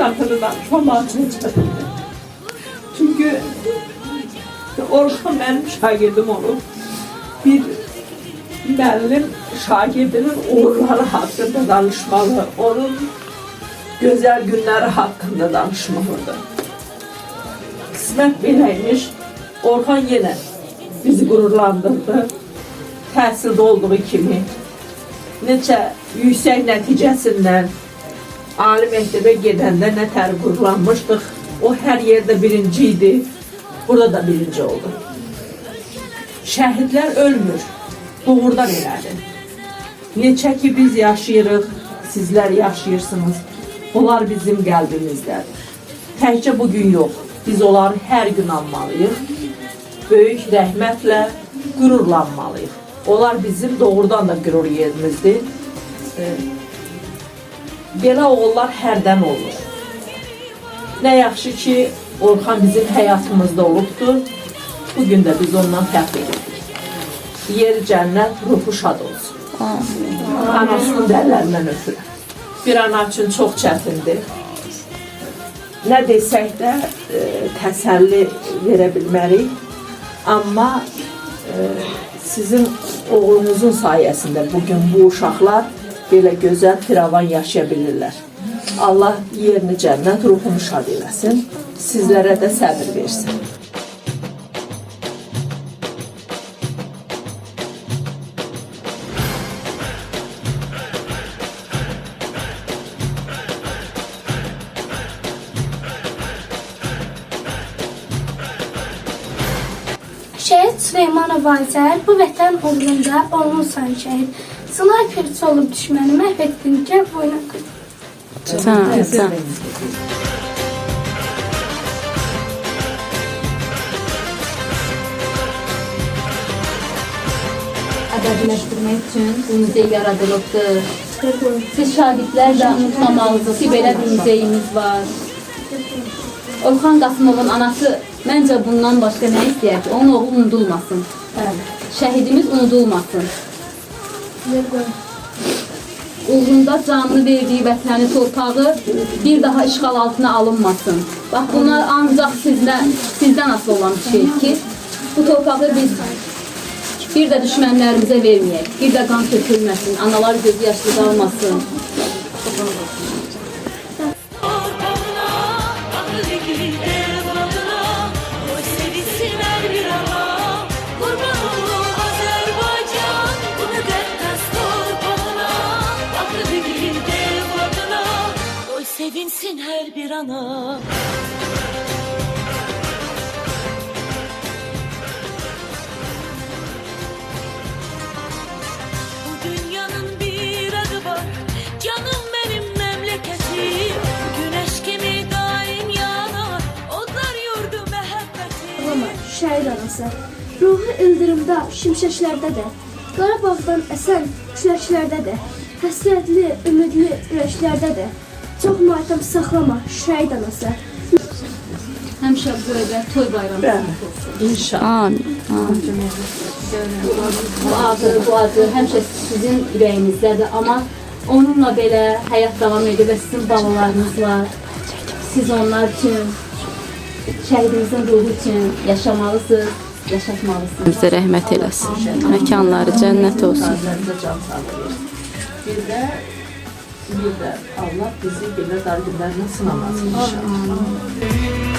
hakkında danışmamak için çətindir. Çünkü Orxan benim şagirdim olub. Bir müəllim şagirdinin uğurları hakkında danışmalı, onun güzel günleri hakkında danışmalıdır. Qismət beləymiş, Orxan yenə bizi qürurlandırdı. Təhsildə olduğu kimi, neçə yüksək nəticəsindən ali məktəbə gedəndə nə tər qürurlanmışdıq. O hər yerdə birinci idi, burada da birinci oldu. Şəhidlər ölmür, doğrudan elədi. Neçə ki biz yaşayırıq, sizlər yaşayırsınız, onlar bizim qəlbimizdədir. Təkcə bugün yox, biz onları hər gün anmalıyıq, böyük rəhmətlə qürurlanmalıyıq. Onlar bizim doğrudan da qürur yerimizdir. Belə oğullar hərdən olur. Nə yaxşı ki, Orxan bizim həyatımızda olubdur. Bugün də biz ondan fəxr edirik. Yeri cənnət, ruhu şad olsun. Anasının dərlərindən öpürəm. Bir ana üçün çox çətindir. Nə desək də təsəlli verə bilmərik. Amma sizin oğlunuzun sayəsində bugün bu uşaqlar belə gözəl firavan yaşaya bilirlər. Allah yerini cənnət, ruhunu şad eləsin. Sizlərə də səbir versin. Şəhid Süleymanov Azər bu vətən uğrunda olmusan şəhid. Snayperçi olub düşməni məhv etdikcə boyuna qırdı. Ədəbiləşdirmək üçün bu muzey yaradılıbdır. Siz şagirdlər də unutmamalısınız ki, belə bir muzeyimiz var. Orxan Qasımovun anası məncə bundan başqa nə istəyər ki, onun oğlu unudulmasın. Şəhidimiz unudulmasın. Uğrunda canını verdiyi vətəni, torpağı bir daha işğal altına alınmasın. Bax, bunlar ancaq sizdən asılı olan bir şey ki, bu torpağı biz bir də düşmənlərimizə verməyək, bir də qan tökülməsin, analar gözü yaşlı qalmasın. Sevinsin her bir ana. Bu dünyanın bir adı var, canım benim memleketim. Güneş gibi daim yanar, onlar yurdu mehabbetim. Ama şəhid anası, ruhu ildırımda, şimşəklərdədir. Qarabağdan əsən küləklərdədir. Həsrətli, ümidli ürəklərdədir. Çox matəm saxlama, şəhid anası. Həmişə böyle toy bayramı olsun. İnşallah. Bu adı həmişə sizin ürəyinizdədir. Amma onunla belə həyat davam edir və sizin balalarınız var. Siz onlar üçün, şəhidimizin ruhu üçün yaşamalısınız, yaşatmalısınız. Bizə rəhmət eləsin. Məkanları cənnət olsun. Bir de Allah bizi belə dar günlərlə sınamasın inşallah.